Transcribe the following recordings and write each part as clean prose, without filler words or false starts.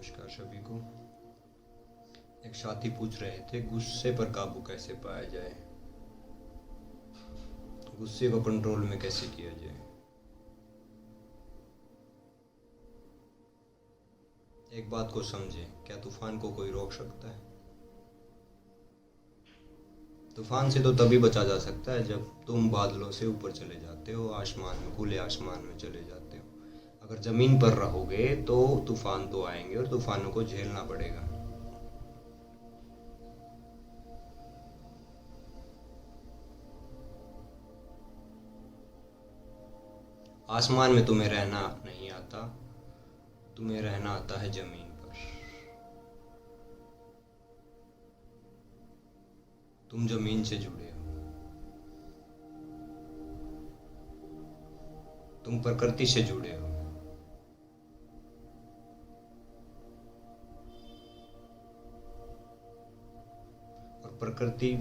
नमस्कार सभी को। एक साथी पूछ रहे थे गुस्से पर काबू कैसे पाया जाए, गुस्से को कंट्रोल में कैसे किया जाए। एक बात को समझें, क्या तूफान को कोई रोक सकता है? तूफान से तो तभी बचा जा सकता है जब तुम बादलों से ऊपर चले जाते हो, आसमान में, खुले आसमान में चले जाते हो। अगर ज़मीन पर रहोगे तो तूफान तो आएंगे और तूफानों को झेलना पड़ेगा। आसमान में तुम्हें रहना नहीं आता, तुम्हें रहना आता है ज़मीन पर। तुम ज़मीन से जुड़े हो, तुम प्रकृति से जुड़े हो। और प्रकृति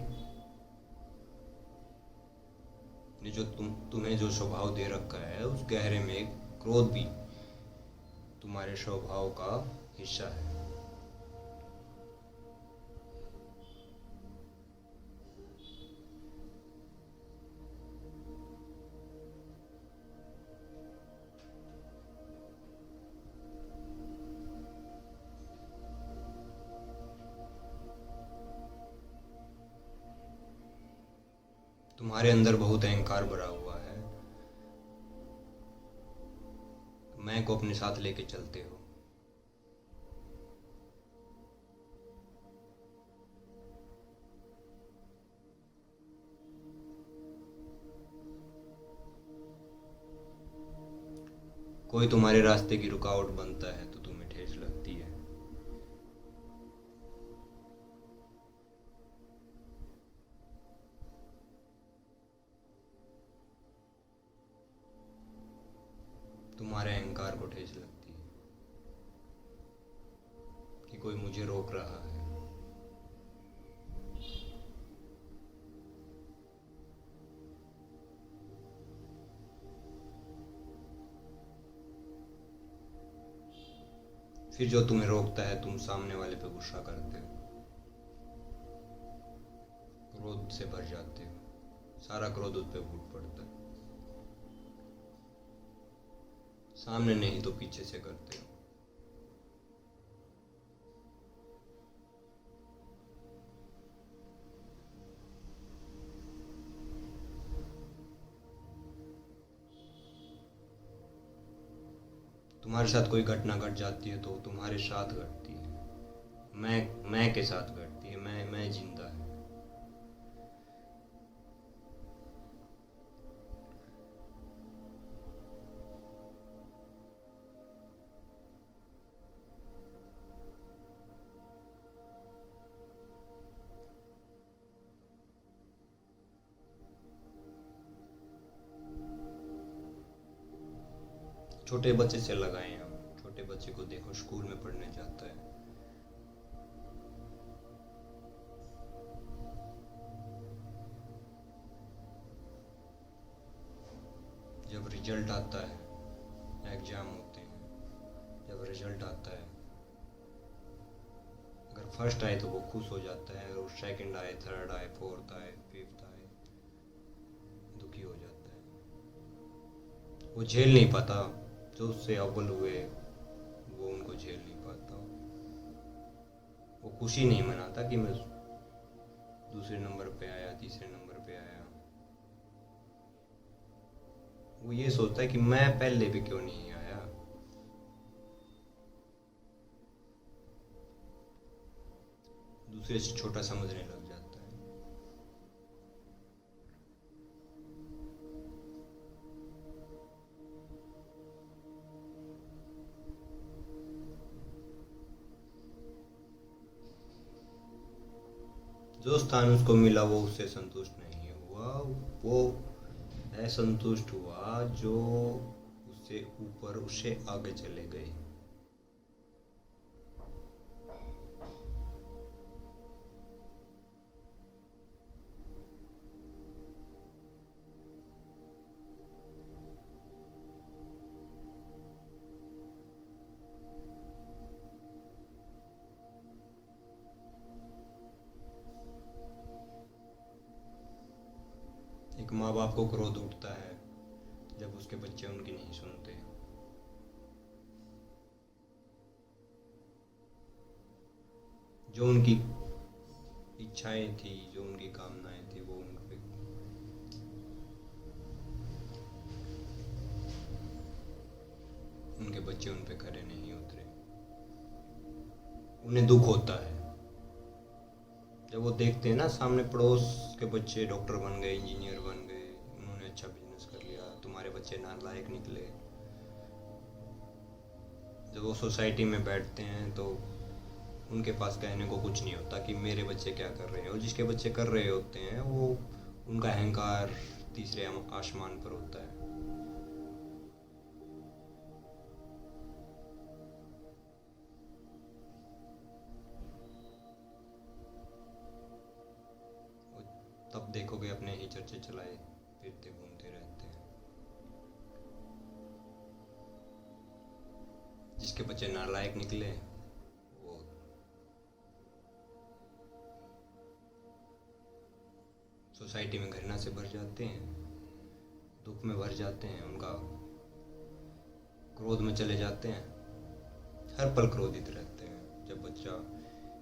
ने जो तुम्हें जो स्वभाव दे रखा है, उस गहरे में एक क्रोध भी तुम्हारे स्वभाव का हिस्सा है। तुम्हारे अंदर बहुत अहंकार भरा हुआ है, मैं को अपने साथ लेके चलते हो। कोई तुम्हारे रास्ते की रुकावट बनता है तो तुम्हें ठेस लगती है। तुम्हारे अहंकार को ठेस लगती है कि कोई मुझे रोक रहा है। फिर जो तुम्हें रोकता है, तुम सामने वाले पे गुस्सा करते हो, क्रोध से भर जाते हो, सारा क्रोध उस पे फूट पड़ता है। सामने नहीं तो पीछे से करते हो। तुम्हारे साथ कोई घटना घट जाती है तो तुम्हारे साथ घटती है, मैं के साथ घटती है। मैं जिंदा है। छोटे बच्चे से लगाए हम, छोटे बच्चे को देखो, स्कूल में पढ़ने जाता है। जब रिजल्ट आता है, एग्जाम होते हैं, जब रिजल्ट आता है, अगर फर्स्ट आए तो वो खुश हो जाता है, और सेकंड आए, थर्ड आए, फोर्थ आए, फिफ्थ आए, दुखी हो जाता है। वो झेल नहीं पाता, जो उससे अव्वल हुए वो उनको झेल नहीं पाता। वो खुशी नहीं मनाता कि मैं दूसरे नंबर पे आया, तीसरे नंबर पे आया। वो ये सोचता है कि मैं पहले भी क्यों नहीं आया। दूसरे से छोटा समझने लग जाता है। जो स्थान उसको मिला वो उससे संतुष्ट नहीं हुआ, वो असंतुष्ट हुआ जो उससे ऊपर, उससे आगे चले गए। बाप को क्रोध उठता है जब उसके बच्चे उनकी नहीं सुनते। जो उनकी इच्छाएं थी, जो उनकी कामनाएं थी, वो उनके बच्चे उन पे खरे नहीं उतरे। उन्हें दुख होता है जब वो देखते हैं ना सामने पड़ोस के बच्चे डॉक्टर बन गए, इंजीनियर बन गए, उन्होंने अच्छा बिजनेस कर लिया, तुम्हारे बच्चे नालायक निकले। जब वो सोसाइटी में बैठते हैं तो उनके पास कहने को कुछ नहीं होता कि मेरे बच्चे क्या कर रहे हैं, और जिसके बच्चे कर रहे होते हैं वो उनका अहंकार तीसरे आसमान पर होता है। तब देखोगे अपने ही चर्चे चलाए फिरते घूमते रहते हैं। जिसके बच्चे नालायक निकले वो सोसाइटी में घृणा से भर जाते हैं, दुख में भर जाते हैं, उनका क्रोध में चले जाते हैं, हर पल क्रोधित रहते हैं। जब बच्चा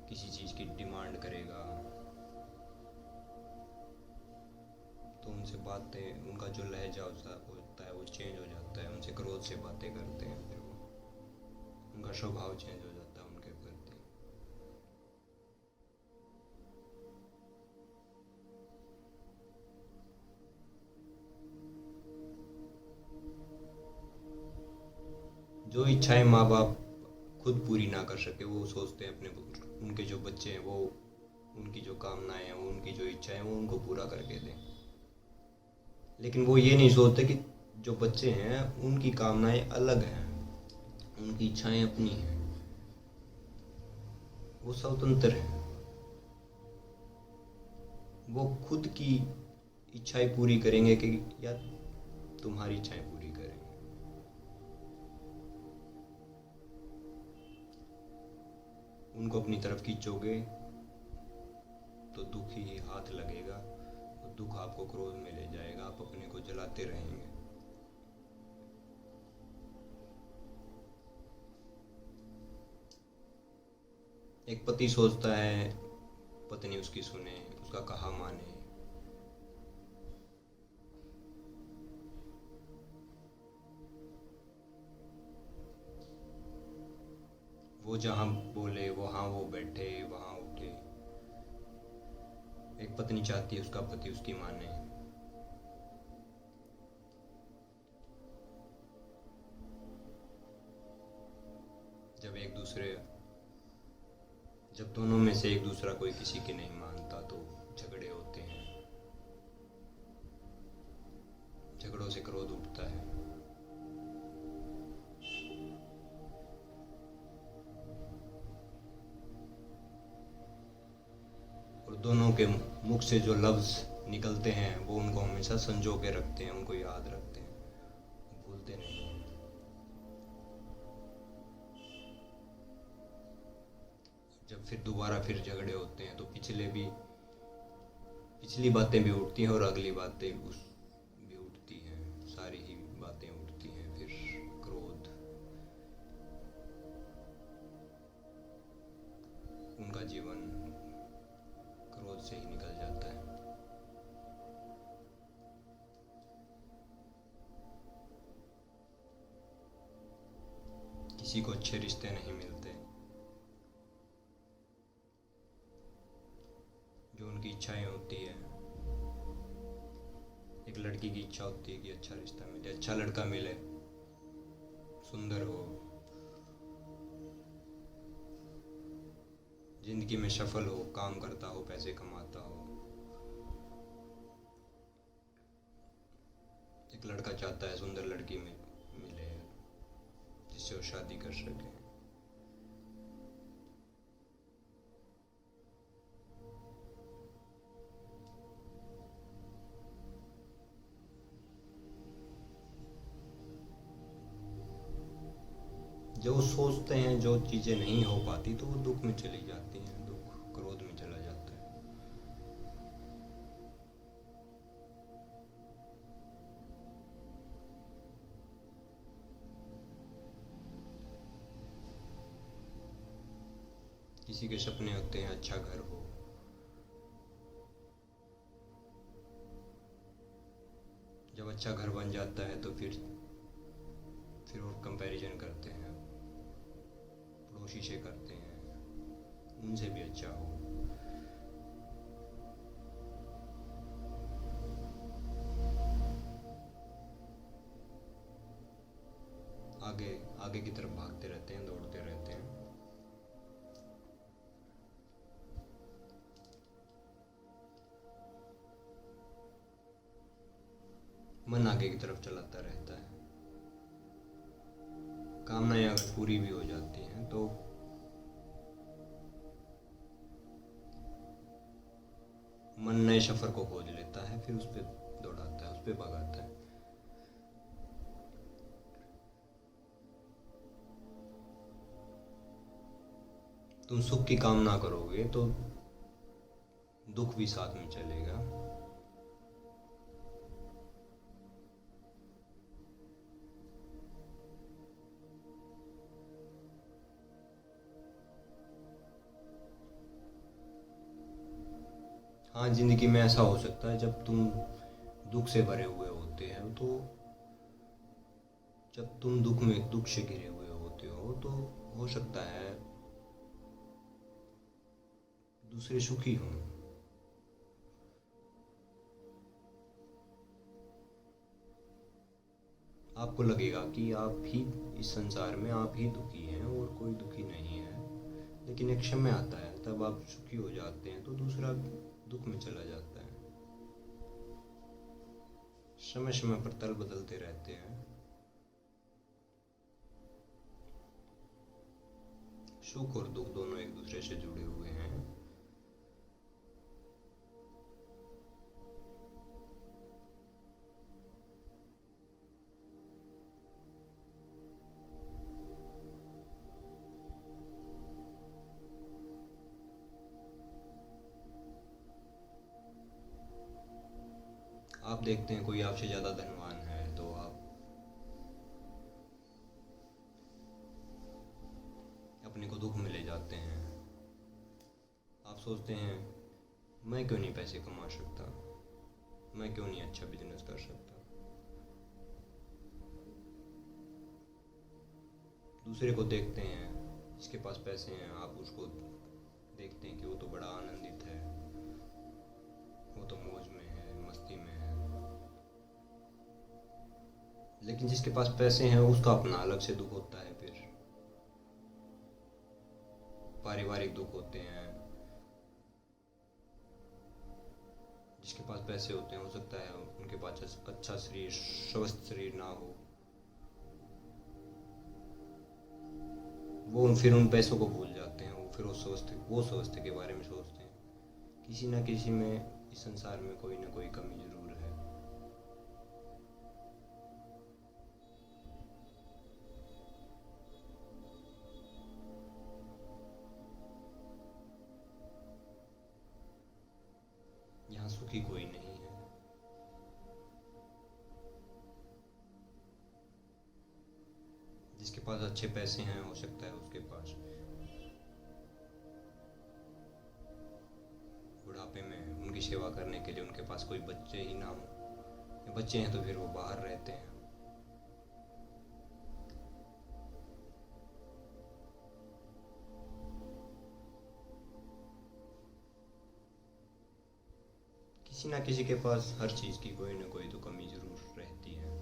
किसी चीज की डिमांड करेगा तो उनसे बातें, उनका जो लहजा होता है वो चेंज हो जाता है, उनसे क्रोध से बातें करते हैं, फिर वो उनका स्वभाव चेंज हो जाता है उनके प्रति। जो इच्छाएं माँ बाप खुद पूरी ना कर सके वो सोचते हैं अपने उनके जो बच्चे हैं वो उनकी जो कामनाएं हैं, वो उनकी जो इच्छाएं वो उनको पूरा करके दें। लेकिन वो ये नहीं सोचते कि जो बच्चे हैं उनकी कामनाएं अलग हैं, उनकी इच्छाएं अपनी हैं, वो स्वतंत्र हैं, वो खुद की इच्छाएं पूरी करेंगे कि या तुम्हारी इच्छाएं पूरी करेंगे। उनको अपनी तरफ खींचोगे तो दुख ही हाथ लगेगा, और दुख आपको क्रोध में ले जाएगा, आप अपने को जलाते रहेंगे। एक पति सोचता है पत्नी उसकी सुने, उसका कहा माने, वो जहां बोले वहां वो बैठे, वहां उठे। एक पत्नी चाहती है उसका पति उसकी माने। जब दोनों में से एक दूसरा कोई किसी की नहीं मानता तो झगड़े होते हैं, झगड़ों से क्रोध उठता है। और दोनों के मुख से जो लफ्ज निकलते हैं वो उनको हमेशा संजो के रखते हैं, उनको याद रखते हैं, भूलते नहीं। जब फिर दोबारा फिर झगड़े होते हैं तो पिछली बातें भी उठती हैं और अगली बातें भी उठती हैं, सारी ही बातें उठती हैं। फिर क्रोध, उनका जीवन क्रोध से ही निकल जाता है। किसी को अच्छे रिश्ते नहीं मिलते, जो उनकी इच्छाएं होती है। एक लड़की की इच्छा होती है कि अच्छा रिश्ता मिले, अच्छा लड़का मिले, सुंदर हो, जिंदगी में सफल हो, काम करता हो, पैसे कमाता हो। एक लड़का चाहता है सुंदर लड़की मिले जिससे वो शादी कर सके। जो सोचते हैं जो चीजें नहीं हो पाती तो वो दुख में चली जाती हैं, दुख क्रोध में चला जाता है। किसी के सपने होते हैं अच्छा घर हो, जब अच्छा घर बन जाता है तो फिर वो कंपैरिजन करते हैं, पड़ोसी से करते हैं, उनसे भी अच्छा हो। आगे आगे की तरफ भागते रहते हैं, दौड़ते रहते हैं। मन आगे की तरफ चलाता रहता है। कामनाएं अगर पूरी भी हो जाती हैं तो मन नए सफर को खोज लेता है, फिर उस पर दौड़ाता है, उस पर भगाता है। तुम सुख की कामना करोगे तो दुख भी साथ में चलेगा। हाँ, जिंदगी में ऐसा हो सकता है जब तुम दुख से भरे हुए होते हैं तो जब तुम दुख से घिरे हुए होते हो तो हो सकता है दूसरे सुखी हों। आपको लगेगा कि आप ही इस संसार में आप ही दुखी हैं और कोई दुखी नहीं है, लेकिन एक समय आता है तब आप सुखी हो जाते हैं तो दूसरा दुख में चला जाता है। समय समय पर तल बदलते रहते हैं। सुख और दुख दोनों एक दूसरे से जुड़े हुए हैं। आप देखते हैं कोई आपसे ज्यादा धनवान है तो आप अपने को दुख में ले जाते हैं। आप सोचते हैं मैं क्यों नहीं पैसे कमा सकता, मैं क्यों नहीं अच्छा बिजनेस कर सकता। दूसरे को देखते हैं जिसके पास पैसे हैं, आप उसको देखते हैं कि वो तो बड़ा आनंदित है, वो तो मौज में है, मस्ती में है। लेकिन जिसके पास पैसे हैं उसका अपना अलग से दुख होता है। फिर पारिवारिक दुख होते हैं। जिसके पास पैसे होते हैं हो सकता है उनके पास अच्छा शरीर, स्वस्थ शरीर ना हो, वो फिर उन पैसों को भूल जाते हैं। वो फिर वो स्वस्थ के बारे में सोचते हैं। किसी ना किसी में इस संसार में कोई ना कोई कमी जरूर है। यहाँ सुखी कोई नहीं है। जिसके पास अच्छे पैसे हैं हो सकता है उसके पास बुढ़ापे में उनकी सेवा करने के लिए उनके पास कोई बच्चे ही ना हो। बच्चे हैं तो फिर वो बाहर रहते हैं। किसी ना किसी के पास हर चीज़ की कोई ना कोई तो कमी जरूर रहती है।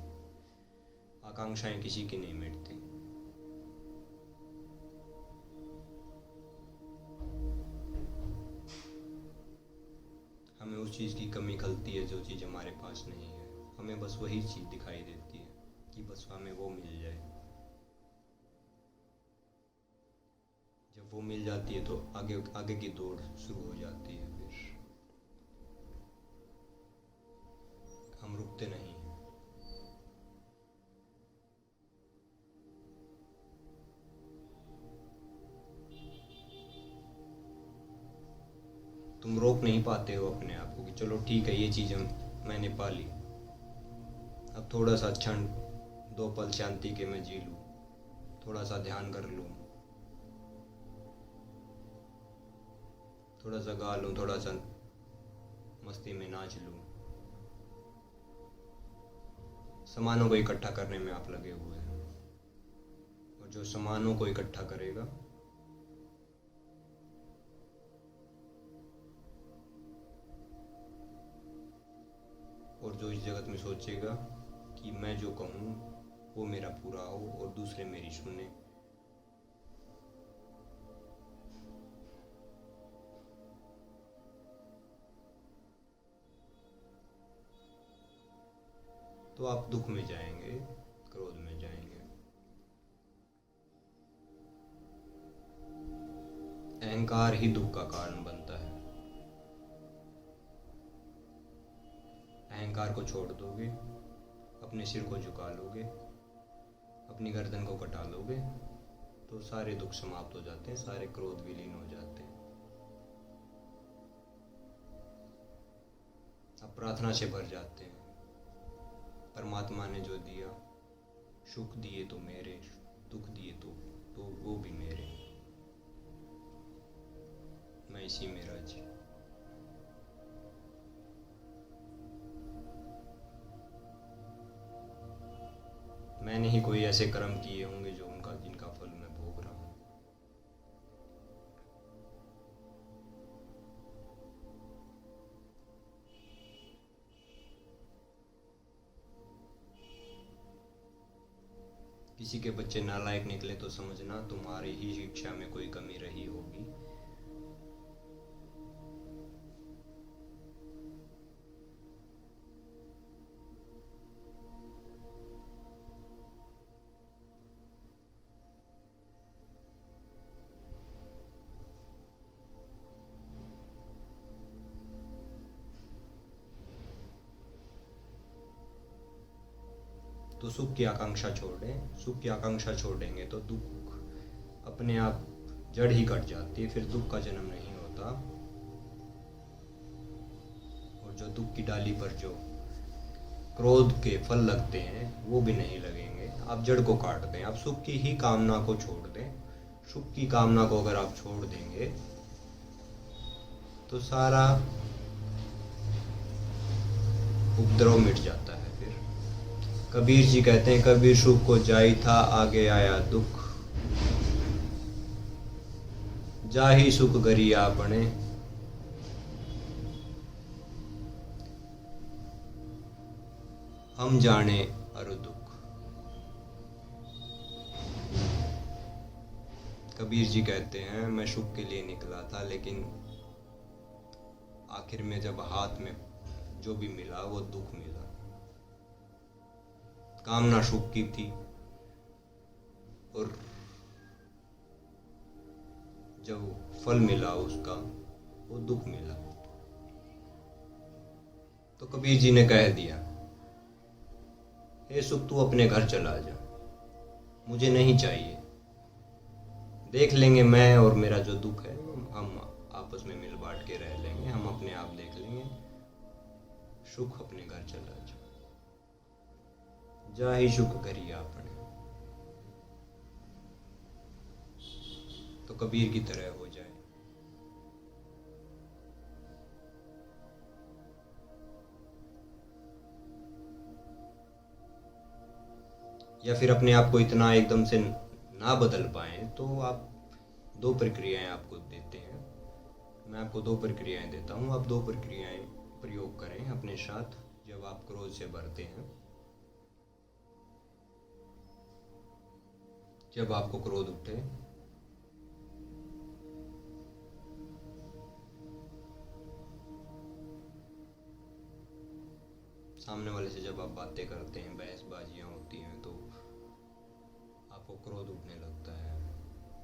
आकांक्षाएं किसी की नहीं मिटती। हमें उस चीज़ की कमी खलती है जो चीज़ हमारे पास नहीं है। हमें बस वही चीज़ दिखाई देती है कि बस हमें वो मिल जाए। जब वो मिल जाती है तो आगे आगे की दौड़ शुरू हो जाती है। फिर हम रुकते नहीं हैं। तुम रोक नहीं पाते हो अपने आप को कि चलो ठीक है ये चीज़ मैंने पा ली, अब थोड़ा सा क्षण 2 पल शांति के मैं जी लूँ, थोड़ा सा ध्यान कर लूँ। थोड़ा सा गा लूँ, थोड़ा सा मस्ती में नाच लूँ। सामानों को इकट्ठा करने में आप लगे हुए हैं, और जो सामानों को इकट्ठा करेगा और जो इस जगत में सोचेगा कि मैं जो कहूँ वो मेरा पूरा हो और दूसरे मेरी सुने, तो आप दुख में जाएंगे, क्रोध में जाएंगे। अहंकार ही दुख का कारण बनता है। अहंकार को छोड़ दोगे, अपने सिर को झुका लोगे, अपनी गर्दन को कटा लोगे, तो सारे दुख समाप्त हो जाते हैं, सारे क्रोध विलीन हो जाते हैं। आप प्रार्थना से भर जाते हैं। परमात्मा ने जो दिया, सुख दिए तो मेरे, दुख दिए तो वो भी मेरे, मैं इसी में राजी। मैंने ही कोई ऐसे कर्म किए होंगे जो जिनका फल मैं भोग रहा हूँ। किसी के बच्चे नालायक निकले तो समझना तुम्हारी ही शिक्षा में कोई कमी रही होगी। तो सुख की आकांक्षा छोड़ दें। सुख की आकांक्षा छोड़ेंगे तो दुख अपने आप जड़ ही कट जाती है, फिर दुख का जन्म नहीं होता। और जो दुख की डाली पर जो क्रोध के फल लगते हैं वो भी नहीं लगेंगे। आप जड़ को काट दें, आप सुख की ही कामना को छोड़ दें। सुख की कामना को अगर आप छोड़ देंगे तो सारा उपद्रव मिट जाता है। कबीर जी कहते हैं, कबीर सुख को जाई था, आगे आया दुख, जाही सुख गरी आपने, हम जाने अरु दुख। कबीर जी कहते हैं, मैं सुख के लिए निकला था, लेकिन आखिर में जब हाथ में जो भी मिला वो दुख मिला। कामना सुख की थी और जब फल मिला उसका वो दुख मिला। तो कबीर जी ने कह दिया, हे सुख तू अपने घर चला जा, मुझे नहीं चाहिए। देख लेंगे मैं और मेरा जो दुख है, हम आपस में मिल बांट के रह लेंगे, हम अपने आप देख लेंगे। सुख अपने घर चला जा, जाही सुख करी आपने। तो कबीर की तरह हो जाए। या फिर अपने आप को इतना एकदम से ना बदल पाए तो आप दो प्रक्रियाएं आपको देते हैं। मैं आपको दो प्रक्रियाएं देता हूँ, आप दो प्रक्रियाएं प्रयोग करें अपने साथ। जब आप क्रोध से भरते हैं, जब आपको क्रोध उठे, सामने वाले से जब आप बातें करते हैं, बहसबाजियां होती हैं, तो आपको क्रोध उठने लगता है,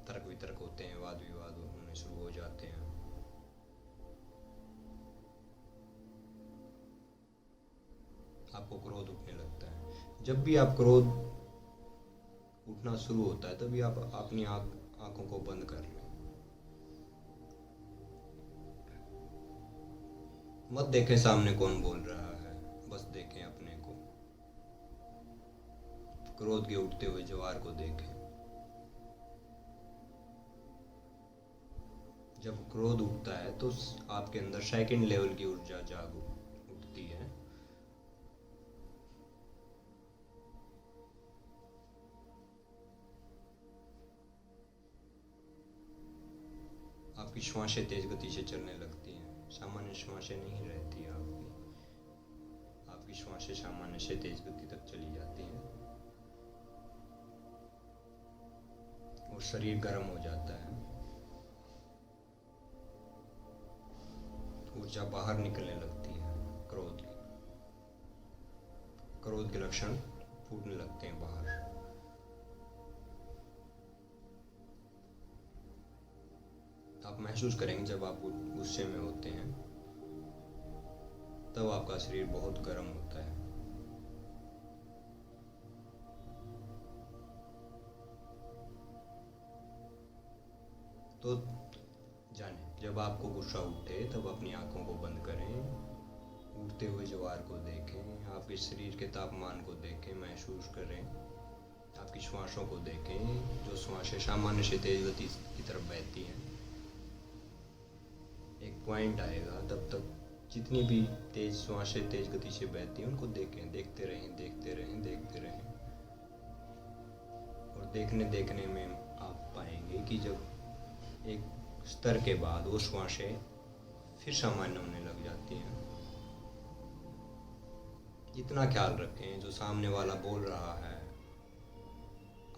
तर्क वितर्क होते हैं, वाद विवाद होने शुरू हो जाते हैं। आपको क्रोध उठने लगता है। जब भी आप क्रोध उठना शुरू होता है तभी आप अपनी आंखों को बंद कर लें। मत देखें सामने कौन बोल रहा है, बस देखें अपने को। क्रोध के उठते हुए ज्वार को देखें। जब क्रोध उठता है तो आपके अंदर सेकंड लेवल की ऊर्जा जाग उठती है। आपकी श्वासें तेज गति से चलने लगती हैं, सामान्य श्वासें नहीं रहती आपकी श्वासें सामान्य से तेज गति तक चली जाती हैं और शरीर गर्म हो जाता है, ऊर्जा बाहर निकलने लगती है। क्रोध के लक्षण फूटने लगते हैं बाहर। आप महसूस करेंगे जब आप गुस्से में होते हैं तब आपका शरीर बहुत गर्म होता है। तो जाने, जब आपको गुस्सा उठे तब अपनी आंखों को बंद करें, उठते हुए ज्वार को देखें, आपके शरीर के तापमान को देखें, महसूस करें, आपकी श्वासों को देखें, जो श्वासें सामान्य से तेज गति की तरफ बहती हैं। एक पॉइंट आएगा, तब तक जितनी भी तेज श्वासें तेज गति से बहती हैं उनको देखें, देखते रहें, देखते रहें, देखते रहें। और देखने में आप पाएंगे कि जब एक स्तर के बाद वो श्वासें फिर सामान्य होने लग जाती हैं। इतना ख्याल रखें, जो सामने वाला बोल रहा है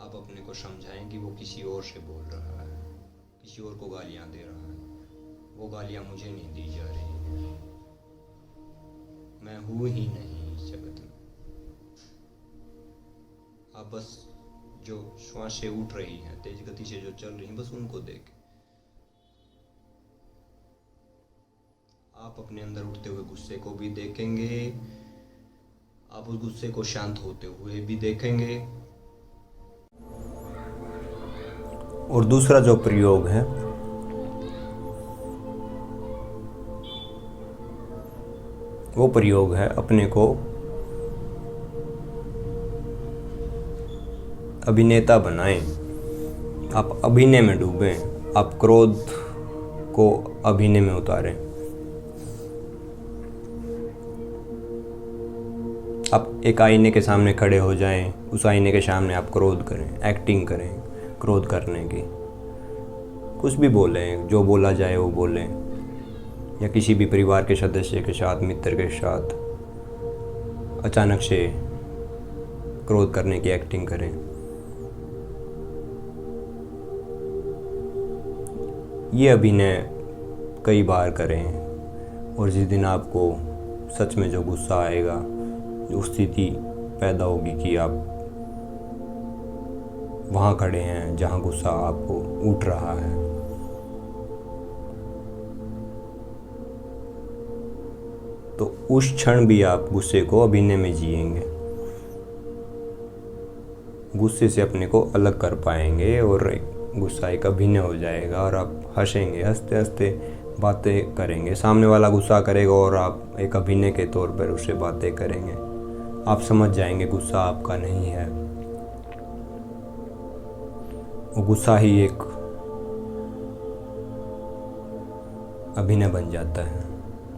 आप अपने को समझाएं कि वो किसी और से बोल रहा है, किसी और को गालियां दे रहा है। वो गालियां मुझे नहीं दी जा रही हैं, मैं हूँ ही नहीं इस जगत में। आप बस जो श्वासें उठ रही हैं तेज गति से जो चल रही हैं, बस उनको देखें। आप अपने अंदर उठते हुए गुस्से को भी देखेंगे, आप उस गुस्से को शांत होते हुए भी देखेंगे। और दूसरा जो प्रयोग है वो प्रयोग है अपने को अभिनेता बनाएं। आप अभिनय में डूबें, आप क्रोध को अभिनय में उतारें। आप एक आईने के सामने खड़े हो जाएं, उस आईने के सामने आप क्रोध करें, एक्टिंग करें क्रोध करने की। कुछ भी बोलें, जो बोला जाए वो बोलें, या किसी भी परिवार के सदस्य के साथ, मित्र के साथ अचानक से क्रोध करने की एक्टिंग करें। ये अभिनय कई बार करें और जिस दिन आपको सच में जो गुस्सा आएगा, जो स्थिति पैदा होगी कि आप वहाँ खड़े हैं जहाँ गुस्सा आपको उठ रहा है, तो उस क्षण भी आप गुस्से को अभिनय में जिएंगे, गुस्से से अपने को अलग कर पाएंगे और गुस्सा एक अभिनय हो जाएगा और आप हंसेंगे, हंसते हंसते बातें करेंगे। सामने वाला गुस्सा करेगा और आप एक अभिनय के तौर पर उससे बातें करेंगे। आप समझ जाएंगे गुस्सा आपका नहीं है, वो गुस्सा ही एक अभिनय बन जाता है।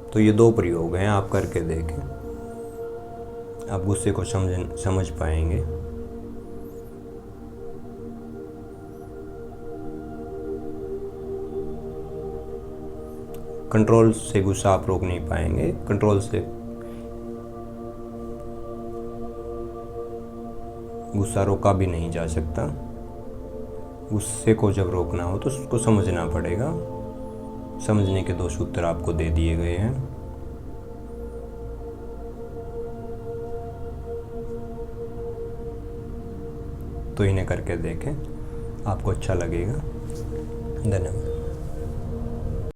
तो ये दो प्रयोग हैं, आप करके देखें, आप गुस्से को समझ पाएंगे। कंट्रोल से गुस्सा आप रोक नहीं पाएंगे, कंट्रोल से गुस्सा रोका भी नहीं जा सकता। गुस्से को जब रोकना हो तो उसको समझना पड़ेगा। समझने के दो सूत्र आपको दे दिए गए हैं। तो इन्हें करके देखें, आपको अच्छा लगेगा। धन्यवाद।